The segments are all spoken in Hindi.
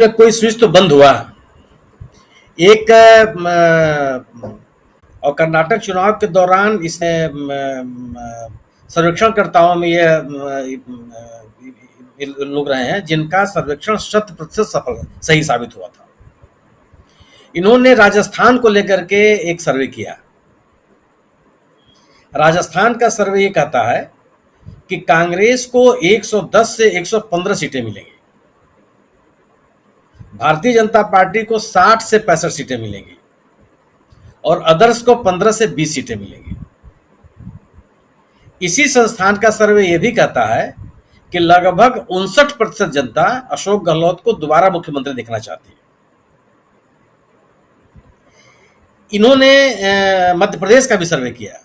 कोई स्विच तो बंद हुआ एक और कर्नाटक चुनाव के दौरान इसने सर्वेक्षणकर्ताओं में ये लोग रहे हैं जिनका सर्वेक्षण 100% सफल सही साबित हुआ था। इन्होंने राजस्थान को लेकर के एक सर्वे किया। राजस्थान का सर्वे ये कहता है कि कांग्रेस को 110 से 115 सीटें मिलेंगी, भारतीय जनता पार्टी को 60 से 65 सीटें मिलेंगी और अदर्स को 15 से 20 सीटें मिलेंगी। इसी संस्थान का सर्वे यह भी कहता है कि लगभग 59% जनता अशोक गहलोत को दोबारा मुख्यमंत्री देखना चाहती है। इन्होंने मध्य प्रदेश का भी सर्वे किया।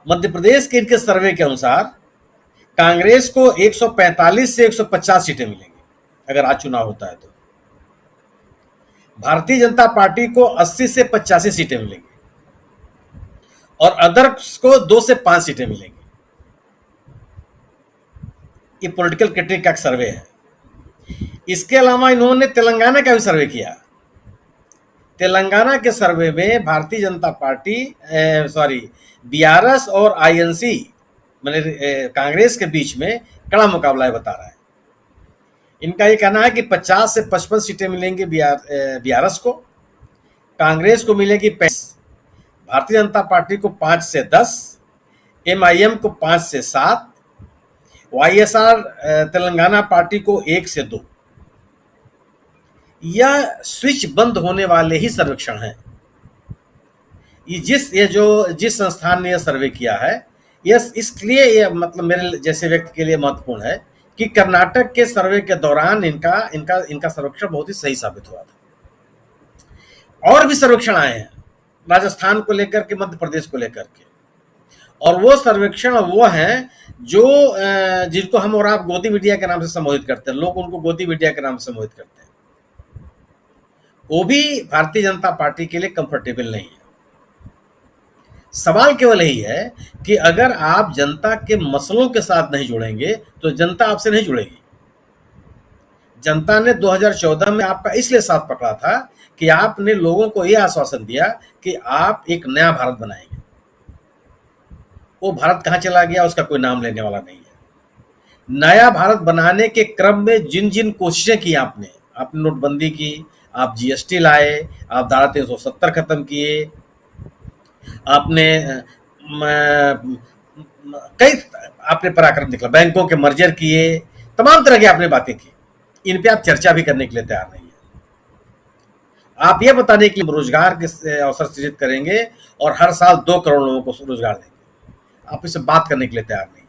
मध्य प्रदेश के इनके सर्वे के अनुसार कांग्रेस को 145 से 150 सीटें मिलेंगी अगर आज चुनाव होता है तो। भारतीय जनता पार्टी को 80 से 85 सीटें मिलेंगी और अदर्स को 2 से 5 सीटें मिलेंगी। ये पॉलिटिकल क्रिटिक का सर्वे है। इसके अलावा इन्होंने तेलंगाना का भी सर्वे किया। तेलंगाना के सर्वे में भारतीय जनता पार्टी बीआरएस और आईएनसी मतलब कांग्रेस के बीच में कड़ा मुकाबला बता रहा है। इनका ये कहना है कि 50 से 55 सीटें मिलेंगी बीआरएस को, कांग्रेस को मिलेगी 35, भारतीय जनता पार्टी को 5 से 10, एमआईएम को 5 से 7, वाईएसआर तेलंगाना पार्टी को 1 से 2। यह स्विच बंद होने वाले ही सर्वेक्षण हैं। जिस संस्थान ने यह सर्वे किया है, यह इसलिए यह मतलब मेरे जैसे व्यक्ति के लिए महत्वपूर्ण है कि कर्नाटक के सर्वे के दौरान इनका सर्वेक्षण बहुत ही सही साबित हुआ था। और भी सर्वेक्षण आए हैं राजस्थान को लेकर के, मध्य प्रदेश को लेकर के, और वो सर्वेक्षण वो हैं जो जिनको हम और आप गोदी मीडिया के नाम से संबोधित करते हैं। लोग उनको गोदी मीडिया के नाम से संबोधित करते हैं। वो भी भारतीय जनता पार्टी के लिए कंफर्टेबल नहीं है। सवाल केवल यही है कि अगर आप जनता के मसलों के साथ नहीं जुड़ेंगे तो जनता आपसे नहीं जुड़ेगी। जनता ने 2014 में आपका इसलिए साथ पकड़ा था कि आपने लोगों को यह आश्वासन दिया कि आप एक नया भारत बनाएंगे। वो भारत कहां चला गया उसका कोई नाम लेने वाला नहीं है। नया भारत बनाने के क्रम में जिन जिन कोशिशें की आपने नोटबंदी की, आप जीएसटी लाए, आप धारा 370 खत्म किए, आपने कई आपने पराक्रम दिखला, बैंकों के मर्जर किए, तमाम तरह की आपने बातें की। इन पे आप चर्चा भी करने के लिए तैयार नहीं है। आप ये बताने के लिए रोजगार के अवसर सृजित करेंगे और हर साल 2 करोड़ लोगों को रोजगार देंगे, आप इससे बात करने के लिए तैयार नहीं है।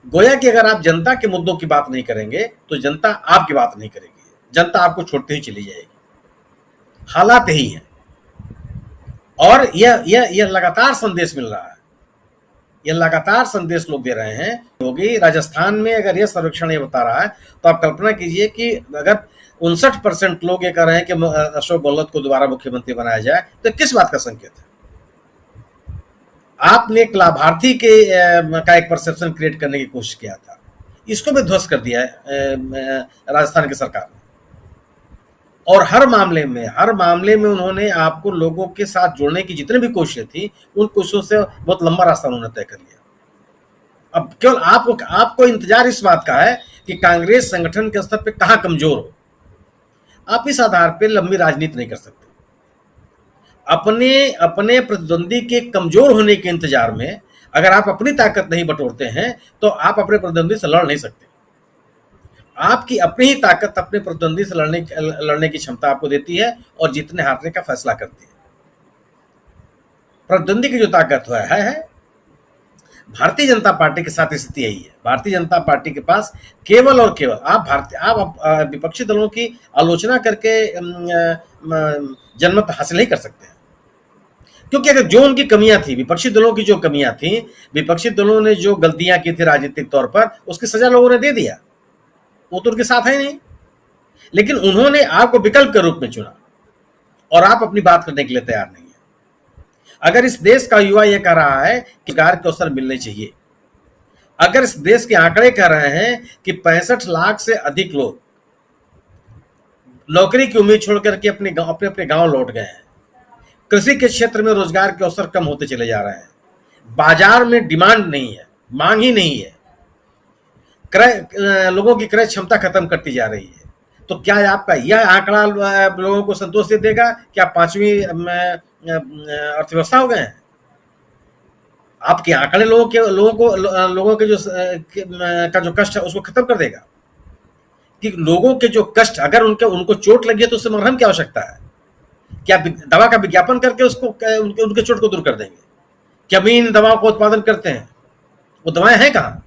गोया कि अगर आप जनता के मुद्दों की बात नहीं करेंगे तो जनता आपकी बात नहीं करेगी, जनता आपको छोड़ते ही चली जाएगी। हालात यही है और यह लगातार संदेश मिल रहा है, यह लगातार संदेश लोग दे रहे हैं। होगी राजस्थान में अगर यह सर्वेक्षण ये बता रहा है तो आप कल्पना कीजिए कि अगर 59% लोग ये कह रहे हैं कि अशोक गहलोत को दोबारा मुख्यमंत्री बनाया जाए तो किस बात का संकेत है? आपने एक लाभार्थी का एक परसेप्शन क्रिएट करने की कोशिश किया था, इसको भी ध्वस्त कर दिया है राजस्थान की सरकार ने। और हर मामले में उन्होंने आपको लोगों के साथ जोड़ने की जितनी भी कोशिशें थी, उन कोशिशों से बहुत लंबा रास्ता उन्होंने तय कर लिया। अब केवल आपको इंतजार इस बात का है कि कांग्रेस संगठन के स्तर पे कहां कमजोर हो। आप इस आधार पे लंबी राजनीति नहीं कर सकते। अपने प्रतिद्वंदी के कमजोर होने के इंतजार में अगर आप अपनी ताकत नहीं बटोरते हैं तो आप अपने प्रतिद्वंदी से लड़ नहीं सकते। आपकी अपनी ही ताकत अपने प्रतिद्वंदी से लड़ने की क्षमता आपको देती है और जीतने हारने का फैसला करती है। प्रतिद्वंदी की जो ताकत है भारतीय जनता पार्टी के साथ स्थिति यही है। भारतीय जनता पार्टी के पास केवल और केवल आप विपक्षी दलों की आलोचना करके जनमत हासिल नहीं कर सकते हैं, क्योंकि अगर जो उनकी कमियां थी, विपक्षी दलों की जो कमियां थी, विपक्षी दलों ने जो गलतियां की थी राजनीतिक तौर पर, उसकी सजा लोगों ने दे दिया। वो तो उनके साथ है नहीं, लेकिन उन्होंने आपको विकल्प के रूप में चुना और आप अपनी बात करने के लिए तैयार नहीं है। अगर इस देश का युवा यह कह रहा है कि रोजगार के अवसर मिलने चाहिए, अगर इस देश के आंकड़े कह रहे हैं कि 65 लाख से अधिक लोग नौकरी की उम्मीद छोड़ करके अपने अपने गांव लौट गए हैं। कृषि के क्षेत्र में रोजगार के अवसर कम होते चले जा रहे हैं। बाजार में डिमांड नहीं है, मांग ही नहीं है। लोगों की क्रय क्षमता खत्म करती जा रही है। तो क्या आपका यह आंकड़ा लोगों को संतोष दे देगा कि आप 5वीं अर्थव्यवस्था हो गए हैं? आपके आंकड़े लोगों के जो कष्ट है उसको खत्म कर देगा? कि लोगों के जो कष्ट, अगर उनको चोट लगी है तो उससे मरहम की आवश्यकता है? क्या दवा का विज्ञापन करके उनके चोट को दूर कर देंगे? क्या हम इन दवाओं का उत्पादन करते हैं? वो दवाएं हैं कहाँ?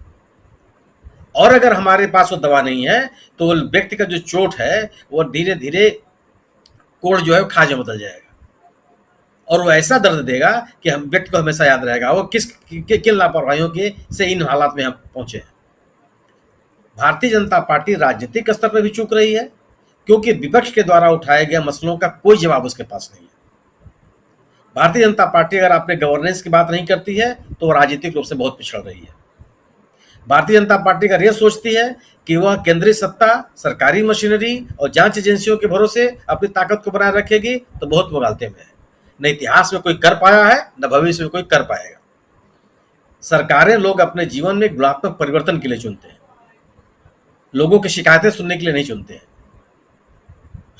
और अगर हमारे पास वो दवा नहीं है तो वो व्यक्ति का जो चोट है वो धीरे धीरे कोड़ जो है खाज में बदल जाएगा, और वो ऐसा दर्द देगा कि हम व्यक्ति को हमेशा याद रहेगा वो किन लापरवाहियों के से इन हालात में हम पहुंचे हैं। भारतीय जनता पार्टी राजनीतिक स्तर पर भी चूक रही है, क्योंकि विपक्ष के द्वारा उठाए गए मसलों का कोई जवाब उसके पास नहीं है। भारतीय जनता पार्टी अगर अपने गवर्नेंस की बात नहीं करती है तो वो राजनीतिक रूप से बहुत पिछड़ रही है। भारतीय जनता पार्टी अगर ये सोचती है कि वह केंद्रीय सत्ता, सरकारी मशीनरी और जांच एजेंसियों के भरोसे अपनी ताकत को बनाए रखेगी तो बहुत मुगालते में है। न इतिहास में कोई कर पाया है, न भविष्य में कोई कर पाएगा। सरकारें लोग अपने जीवन में गुणात्मक परिवर्तन के लिए चुनते हैं, लोगों की शिकायतें सुनने के लिए नहीं चुनते हैं।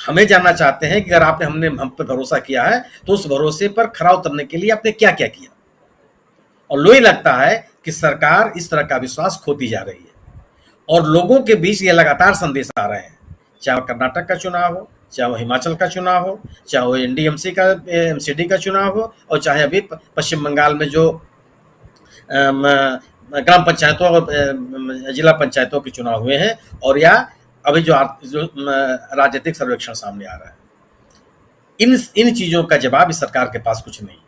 हमें जानना चाहते हैं कि अगर हमने हम पर भरोसा किया है तो उस भरोसे पर खरा उतरने के लिए आपने क्या क्या किया। और लोही लगता है कि सरकार इस तरह का विश्वास खोती जा रही है, और लोगों के बीच ये लगातार संदेश आ रहे हैं, चाहे कर्नाटक का चुनाव हो, चाहे वो हिमाचल का चुनाव हो, चाहे वो एनडीएमसी का एमसीडी का चुनाव हो, और चाहे अभी पश्चिम बंगाल में जो ग्राम पंचायतों और जिला पंचायतों के चुनाव हुए हैं, और या अभी जो राजनीतिक सर्वेक्षण सामने आ रहा है। इन चीज़ों का जवाब इस सरकार के पास कुछ नहीं है,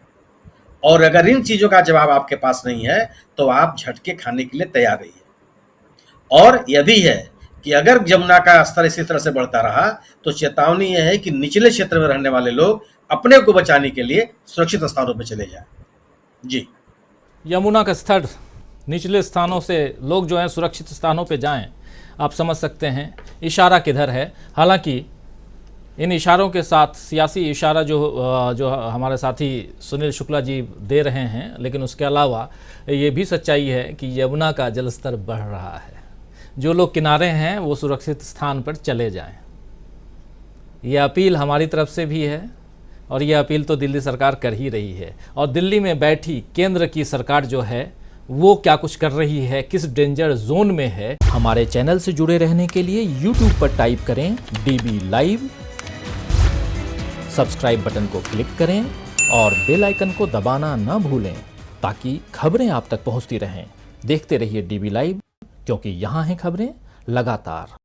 और अगर इन चीज़ों का जवाब आपके पास नहीं है तो आप झटके खाने के लिए तैयार रहिए। और यह भी है कि अगर जमुना का स्तर इसी तरह से बढ़ता रहा तो चेतावनी यह है कि निचले क्षेत्र में रहने वाले लोग अपने को बचाने के लिए सुरक्षित स्थानों पर चले जाएं। जी, यमुना का स्तर निचले स्थानों से लोग जो हैं सुरक्षित स्थानों पे जाएं, आप समझ सकते हैं इशारा किधर है। हालांकि इन इशारों के साथ सियासी इशारा जो हमारे साथी सुनील शुक्ला जी दे रहे हैं, लेकिन उसके अलावा ये भी सच्चाई है कि यमुना का जलस्तर बढ़ रहा है। जो लोग किनारे हैं वो सुरक्षित स्थान पर चले जाएं। ये अपील हमारी तरफ से भी है, और ये अपील तो दिल्ली सरकार कर ही रही है। और दिल्ली में बैठी केंद्र की सरकार जो है वो क्या कुछ कर रही है, किस डेंजर जोन में है। हमारे चैनल से जुड़े रहने के लिए यूट्यूब पर टाइप करें DB लाइव, सब्सक्राइब बटन को क्लिक करें और बेल आइकन को दबाना ना भूलें, ताकि खबरें आप तक पहुंचती रहें। देखते रहिए DB लाइव, क्योंकि यहाँ हैं खबरें लगातार।